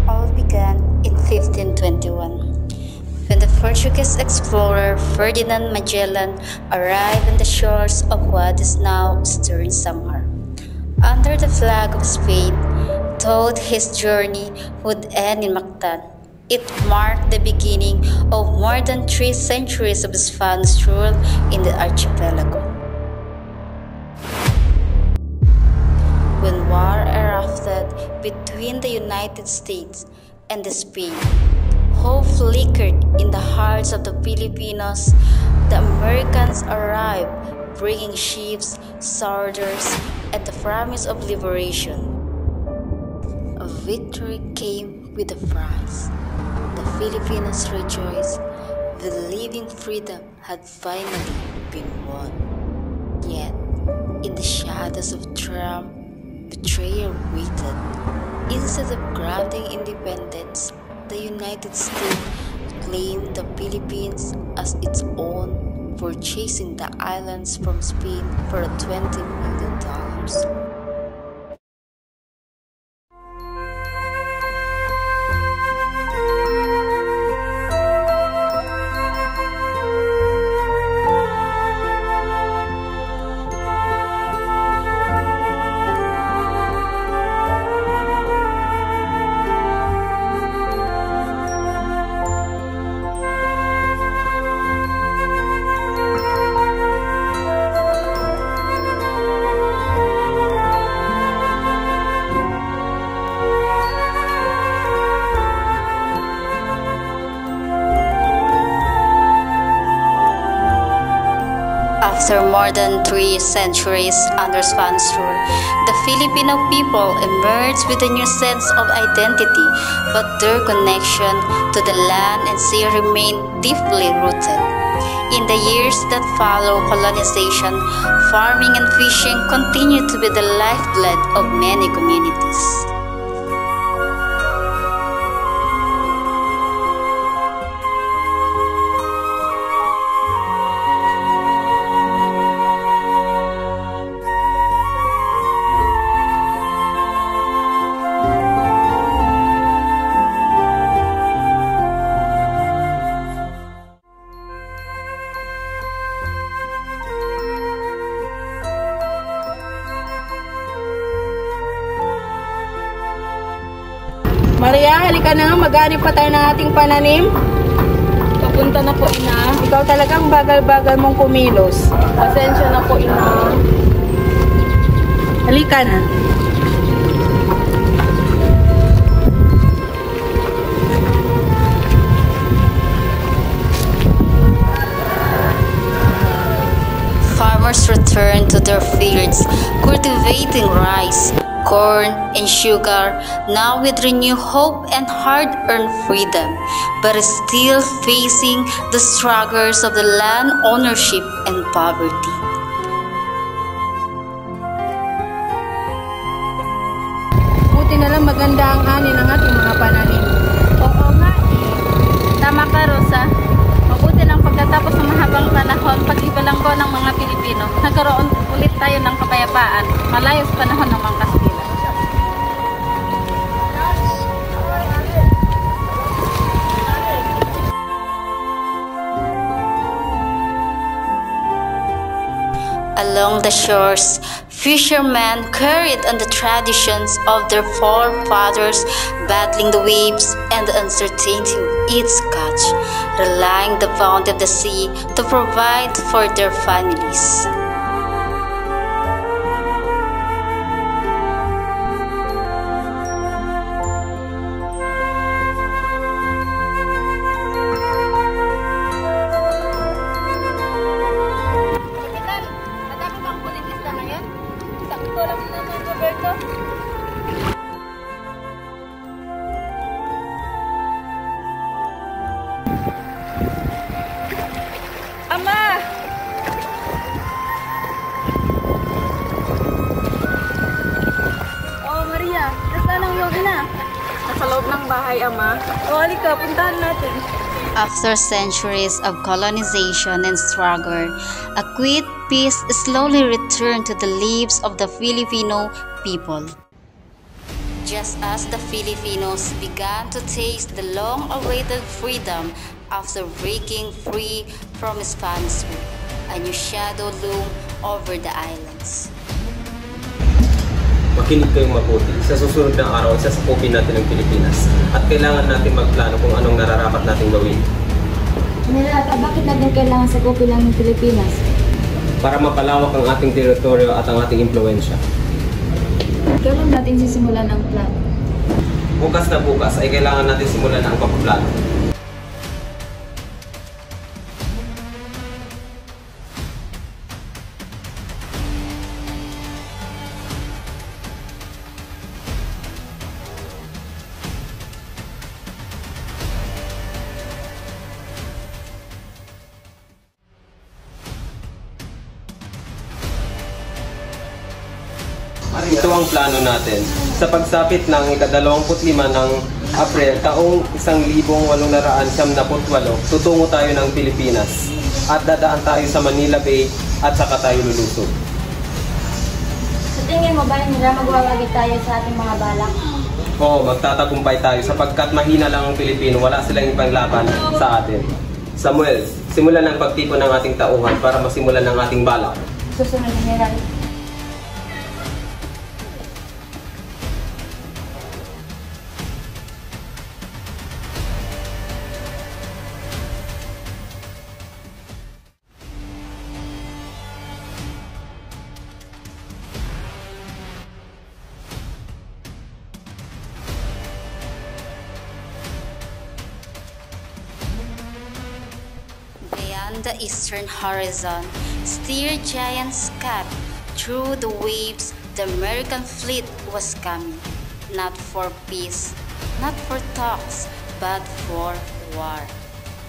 All began in 1521, when the Portuguese explorer Ferdinand Magellan arrived on the shores of what is now Eastern Samar. Under the flag of Spain, thought his journey would end in Mactan. It marked the beginning of more than 3 centuries of Spanish rule in the archipelago. When war erupted between the United States and Spain, hope flickered in the hearts of the Filipinos. The Americans arrived, bringing ships, soldiers, and the promise of liberation. A victory came with a price. The Filipinos rejoiced, believing freedom had finally been won. Yet, in the shadows of triumph, betrayal waited. Instead of granting independence, the United States claimed the Philippines as its own, purchasing the islands from Spain for $20 million. After more than 3 centuries under Spanish rule, the Filipino people emerged with a new sense of identity, but their connection to the land and sea remained deeply rooted. In the years that follow colonization, farming and fishing continued to be the lifeblood of many communities. Maria, halika na nga. Mag-aanip pa tayo ng ating pananim. Papunta na po, ina. Ikaw talagang bagal-bagal mong kumilos. Pasensya na po, ina. Halika na. Farmers returned to their fields, cultivating rice, corn, and sugar, now with renewed hope and hard-earned freedom, but still facing the struggles of the land ownership and poverty. Buti na lang maganda ang ani ng ating mga pananim. Oo nga eh. Tama ka, Rosa. Mabuti ng pagkatapos ng mahabang panahon, pag-ibalanggo ng mga Pilipino, nagkaroon ulit tayo ng kapayapaan, malayo sa panahon ng mga Kastila. Along the shores, fishermen carried on the traditions of their forefathers, battling the waves and the uncertainty of its catch, relying the bounty of the sea to provide for their families. Madami bang kulit isda ngayon? Sakto lang naman, Roberto. Ama! Oh, Maria, nasaan ang iyong ina? Nasa loob ng bahay, Ama. O, halika, puntahan natin. After centuries of colonization and struggle, a quiet peace slowly returned to the lives of the Filipino people. Just as the Filipinos began to taste the long-awaited freedom after breaking free from Spanish rule, a new shadow loomed over the islands. Makinig kayong mabuti. Sa susunod na araw, sasakupin natin ang Pilipinas. At kailangan natin magplano kung anong nararapat natin gawin. General, bakit natin kailangan sakupin ang Pilipinas? Para mapalawak ang ating teritoryo at ang ating impluensya. Kailan natin sisimulan ang plano? Bukas na bukas ay kailangan natin simulan ang pagpaplano. Ito ang plano natin. Sa pagsapit ng ika-25 ng Abril, taong 1878, tutungo tayo ng Pilipinas at dadaan tayo sa Manila Bay at saka tayo lulusog. Sa tingin mo ba nila magwawagi tayo sa ating mga balak? Oo, magtatagumpay tayo sapagkat mahina lang ang Pilipino, wala silang ipanglaban sa atin. Samuel, simulan ang pagtipon ng ating tauhan para masimulan ang ating balak. Susunod, General. Beyond the eastern horizon, steer giants cut through the waves. The American fleet was coming, not for peace, not for talks, but for war.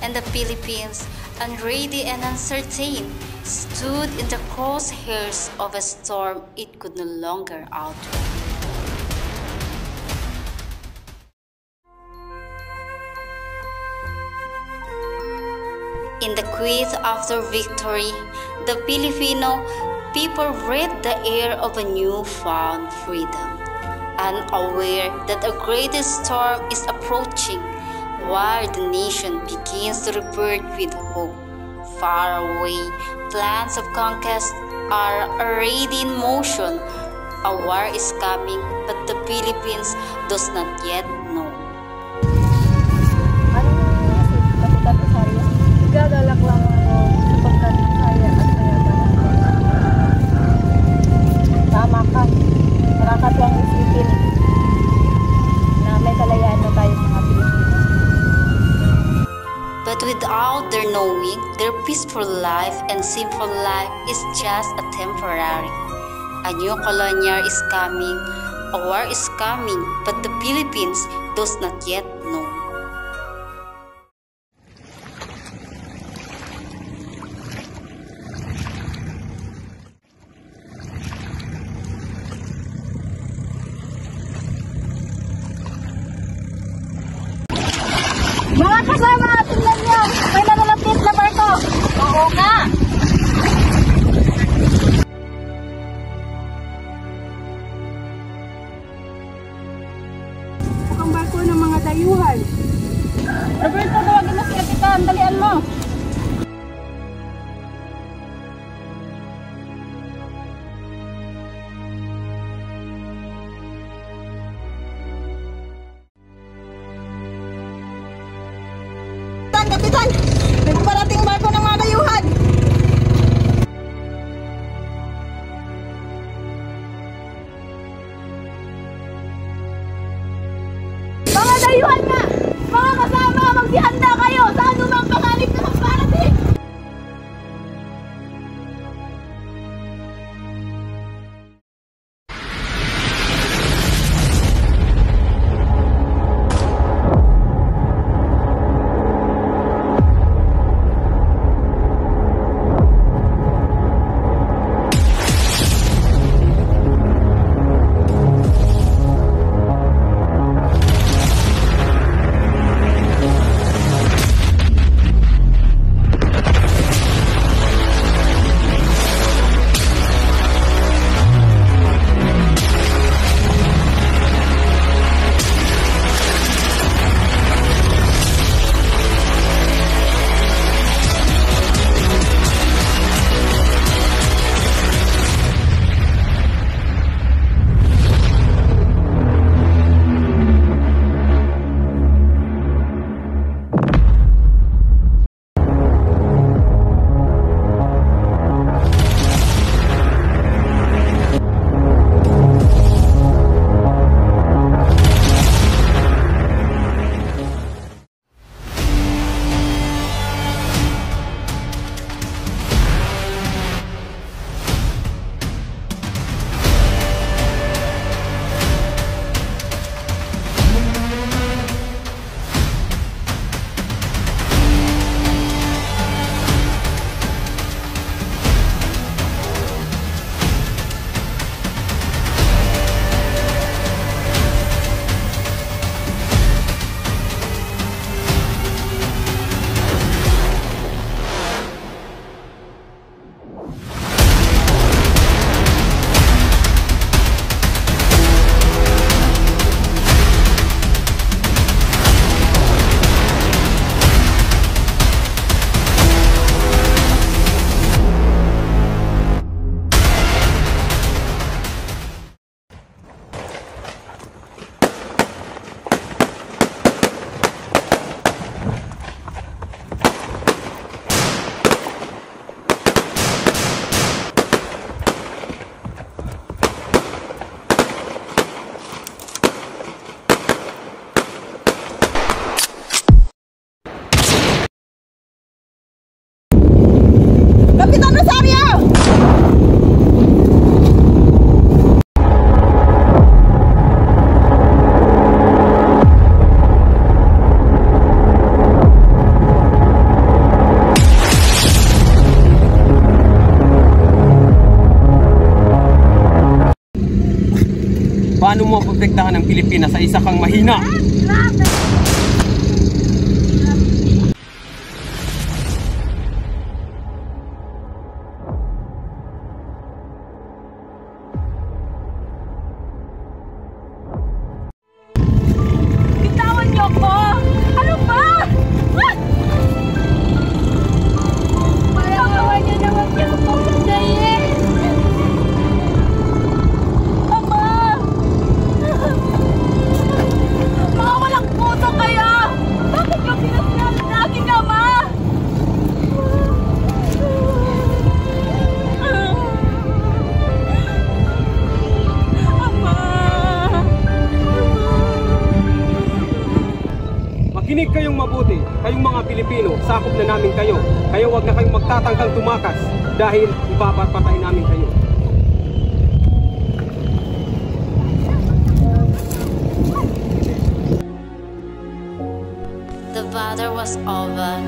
And the Philippines, unready and uncertain, stood in the crosshairs of a storm it could no longer outrun. In the quiet after victory, the Filipino people breathed the air of a newfound freedom, unaware that a greatest storm is approaching, while the nation begins to rebirth with hope. Far away, plans of conquest are already in motion. A war is coming, but the Philippines does not yet know. Gagalak lang ako sapagkat kaya at mayaman. Tama ka. peaceful life and simple life is just a temporary. A new colonial is coming, a war is coming, but the Philippines does not yet know. Mga kasama, tingnan nyo! May nanulapit na barko! Oo nga! Ang barko ng mga dayuhan. Roberto, tawagin mo si Kapitan. Dalian mo. Kapitan! May parating barko ng mga dayuhan! Mga dayuhan nga! Mga kasama, magsihanda kayo sa anumang panganib na magparating! Kapitan Rosario! Paano mo protektahan ang Pilipinas sa isa kang mahina? Bitawan niyo ko! Ano ba? Pagawa niyo naman niyo po sandali! Ama! Mga walang po! Makinig kayong mabuti, kayong mga Pilipino, sakop na namin kayo. Kaya huwag na kayong magtatangkang tumakas dahil ipapatay namin kayo. The battle was over,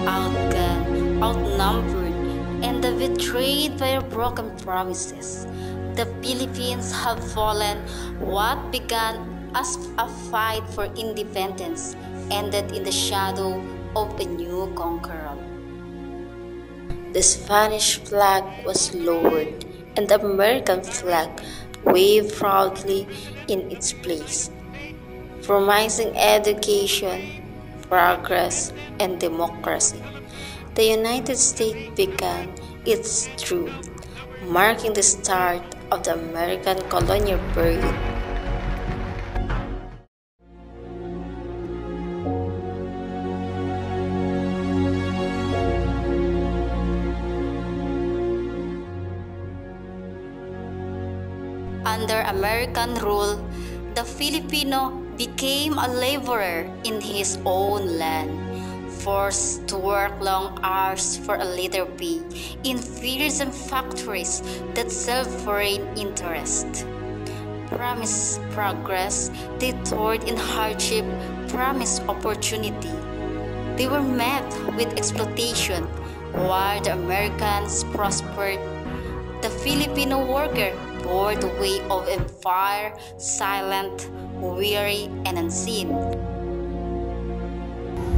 outgunned, outnumbered, and betrayed by broken promises. The Philippines have fallen. What began as a fight for independence ended in the shadow of a new conqueror. The Spanish flag was lowered, and the American flag waved proudly in its place, promising education, progress, and democracy. The United States began its truce, marking the start of the American colonial period. Under American rule, the Filipino became a laborer in his own land, forced to work long hours for a little pay in fearsome factories that served foreign interest. Promised progress, they toiled in hardship, promised opportunity. They were met with exploitation, while the Americans prospered. The Filipino worker bore the weight of empire, silent, weary, and unseen.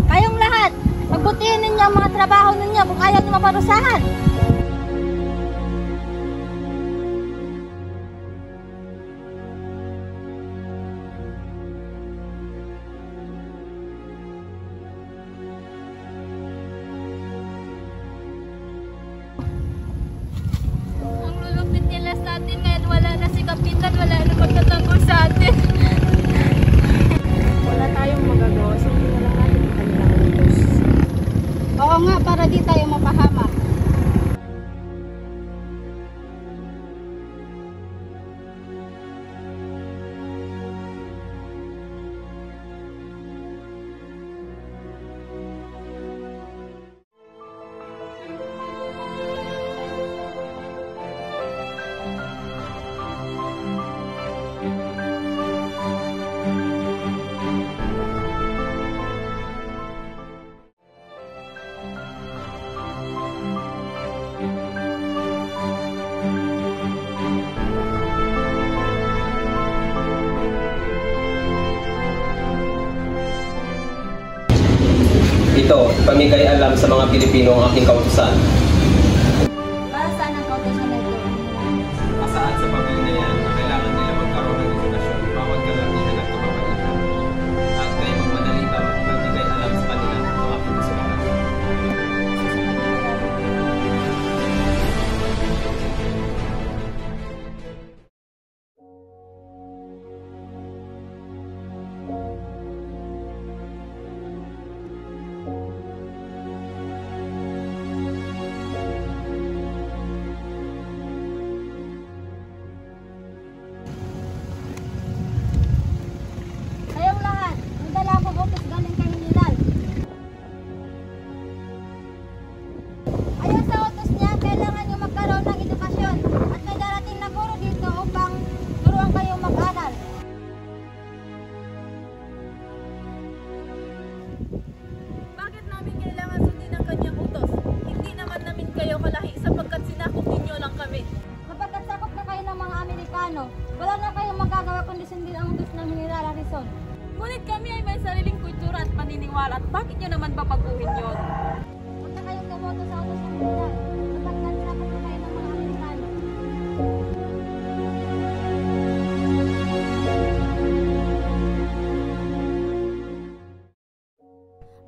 Kayong lahat, pagbutihin ninyo ang mga trabaho ninyo kung ayaw nyo maparusahan. Ang lulupit nila sa atin ngayon, wala na si Kapitan, wala na magtatanggol sa atin. Wala tayong magagawa. Sundin na lang natin ang kanilang utos. Oo nga, para di tayo mapahamak. Ito, pamigay alam sa mga Pilipino ang aking kautusan. Para saan ang kautosan na ito? Asaad sa pamilya na yan na kailangan nila magkaroon ng edukasyon, bawat kalakihan at kapapalitan. At kayo magmadali dapat magbigay alam sa kanila ang aking kasulatan. Kayong lahat, may dala akong utos galing kay General. Ayon sa utos niya, kailangan nyo magkaroon ng edukasyon at may darating na guro dito upang turuan kayong mag-aral. Bakit namin kailangan sundin ang kanyang utos? Hindi naman namin kayo kalahi sapagkat sinakop ninyo lang kami. Kapagkat sakop na kayo ng mga Amerikano, wala na kayong magagawa kundi sundin ang utos ng General Harrison. Ngunit kami ay may sariling kultura at paniniwala at bakit nyo naman babaguhin yun? Huwag na kayong tumoto sa utos ng General, kapagkat sakop na kayo ng mga Amerikano.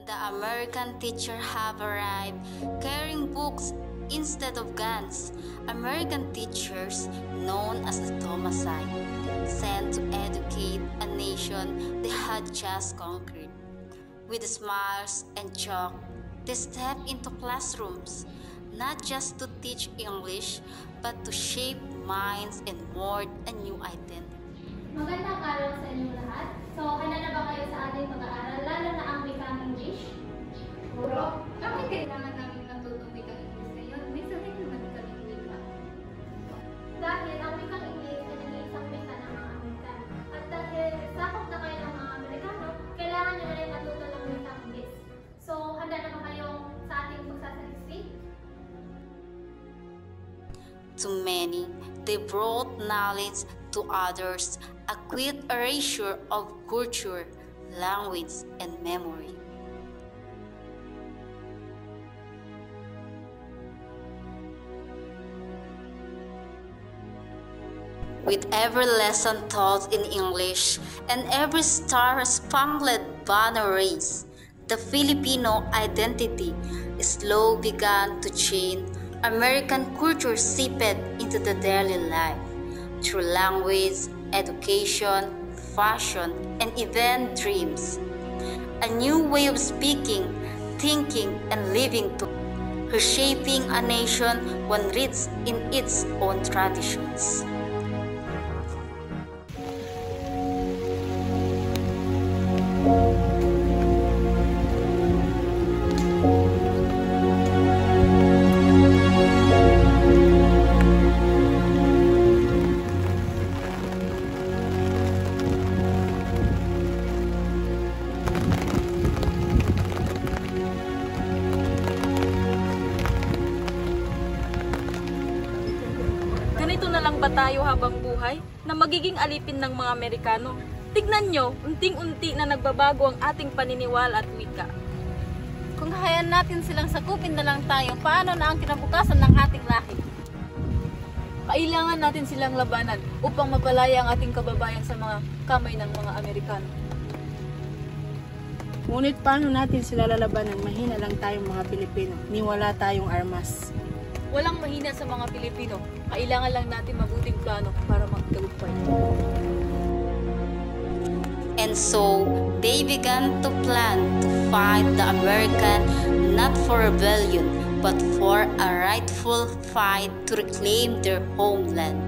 The American teacher have arrived, carrying books instead of guns. American teachers, known as the Thomasite, sent to educate a nation they had just conquered. With smiles and chalk, they stepped into classrooms, not just to teach English, but to shape minds and mold a new identity. Magandang araw sa inyong lahat. So, handa na ba kayo sa ating pag-aaralan? lalo na ang wikang English? Bro, bakit kailangan namin matutong wikang English ngayon? May sarili naman kaming wika. Dahil ang wikang English ay nag-iisang wika ng mga Amerikano. At dahil sakop na kayo ng mga Amerikano, kailangan nyo na rin matuto ng wikang English. So, handa na ba kayong sa ating pagsasaliksik? To many, they brought knowledge. To others, a quick erasure of culture, language, and memory. With every lesson taught in English and every star-spangled banner raised, the Filipino identity slowly began to change. American culture seeped into the daily life through language, education, fashion, and even dreams. A new way of speaking, thinking, and living to reshaping a nation one rich in its own traditions. Ganito na lang ba tayo habang buhay na magiging alipin ng mga Amerikano? Tignan nyo, unting-unti na nagbabago ang ating paniniwala at wika. Kung hayaan natin silang sakupin na lang tayo, paano na ang kinabukasan ng ating lahi? Kailangan natin silang labanan upang mapalaya ang ating kababayan sa mga kamay ng mga Amerikano. Ngunit paano natin sila lalabanan? Mahina lang tayong mga Pilipino, ni wala tayong armas. Walang mahina sa mga Pilipino. Kailangan lang natin mabuting plano para magtagumpay. And so, they began to plan to fight the American not for rebellion, but for a rightful fight to reclaim their homeland.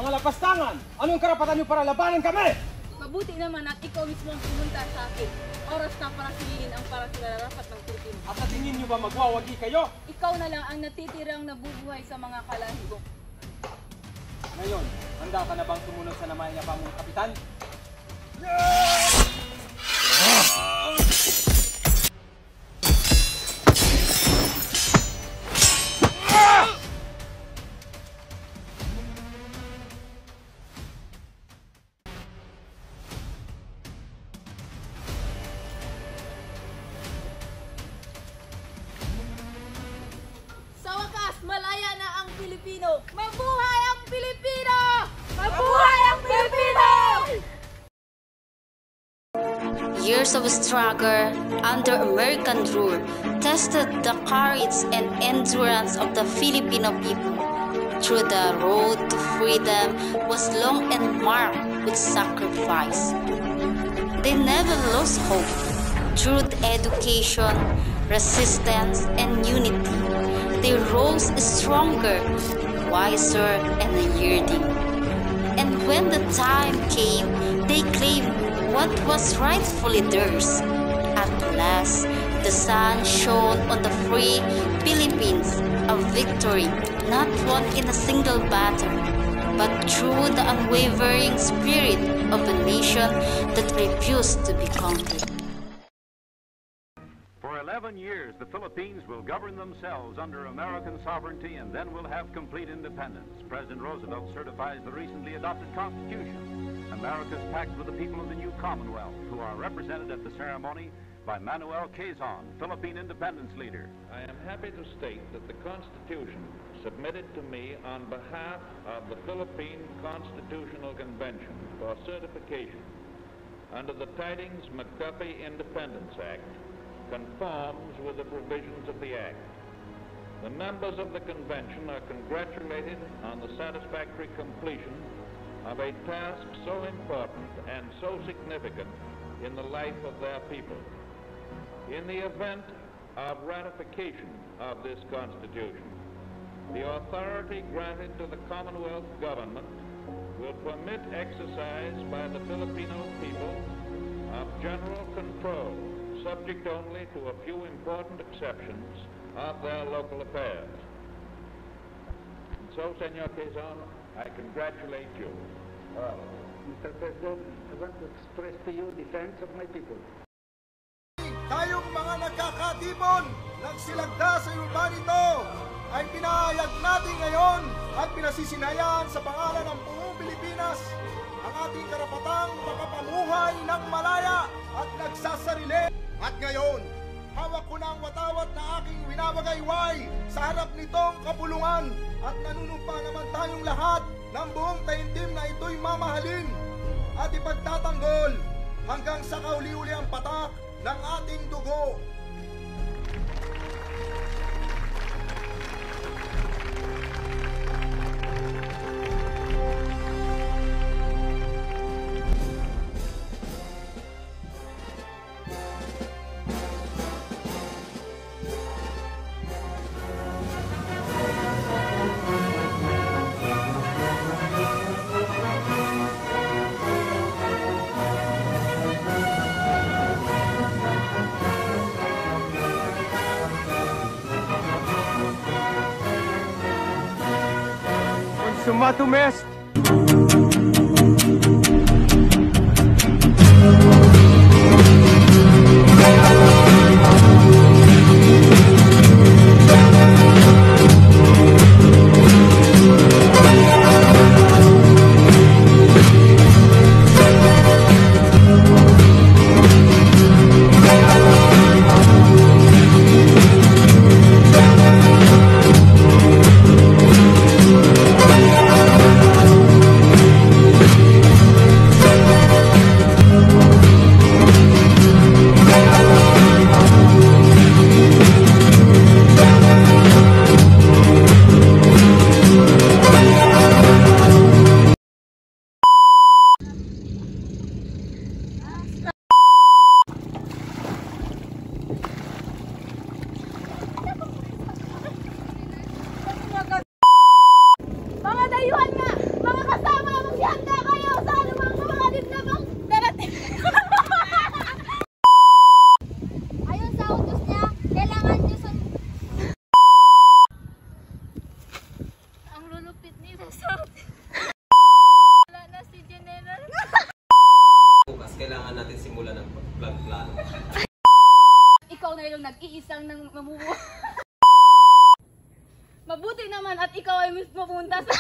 Mga lapastangan, anong karapatan niyo para labanan kami? Mabuti naman at ikaw mismo ang pumunta sa akin. Oras na para siliin ang para sa nararapat ng Pilipino. At sa tingin niyo ba magwawagi kayo? Ikaw na lang ang natitirang nabubuhay sa mga kalahibo. Ngayon, handa ka na bang sumunod sa namayapa mong kapitan? Pilipino! Mabuhay ang Pilipino! Mabuhay ang Pilipino! Years of struggle under American rule tested the courage and endurance of the Filipino people. Through the road to freedom was long and marked with sacrifice. They never lost hope. Through education, resistance, and unity, they rose stronger, wiser, and yearning. And when the time came, they claimed what was rightfully theirs. At last, the sun shone on the free Philippines, a victory not won in a single battle, but through the unwavering spirit of a nation that refused to be conquered. For 11 years, the Philippines will govern themselves under American sovereignty and then will have complete independence. President Roosevelt certifies the recently adopted Constitution. America's pact with the people of the new Commonwealth, who are represented at the ceremony by Manuel Quezon, Philippine independence leader. I am happy to state that the Constitution submitted to me on behalf of the Philippine Constitutional Convention for certification under the Tidings-McDuffie Independence Act conforms with the provisions of the Act. The members of the Convention are congratulated on the satisfactory completion of a task so important and so significant in the life of their people. In the event of ratification of this Constitution, the authority granted to the Commonwealth government will permit exercise by the Filipino people of general control, subject only to a few important exceptions of their local affairs. And so, Senor Quezon, I congratulate you. Mr. President, I want to express to you the thanks of my people. Tayong mga nagkakatipon, nagsilagda sa lupa nito, ay pinahayag natin ngayon at pinasisinayan sa pangalan ng buong Pilipinas ang ating karapatang makapamuhay ng malaya at nagsasarili. At ngayon, hawak ko na ang watawat na aking winabagayway sa harap nitong kapulungan at nanunumpa naman tayong lahat ng buong taimtim na ito'y mamahalin at ipagtatanggol hanggang sa kauli-uli ang patak ng ating dugo. Sumatumest! Mga dayuhan nga! Mga kasama! Maghihanda kayo sa anumang mga dindabang darating! Ayon sa utos niya, kailangan niyo Ang lulupit nito sa atin. Wala na si General. Bukas, kailangan natin simulan ng plano. Ikaw na yung nag-iisang nang mabubuhay. Mabuti naman at ikaw ay pupunta sa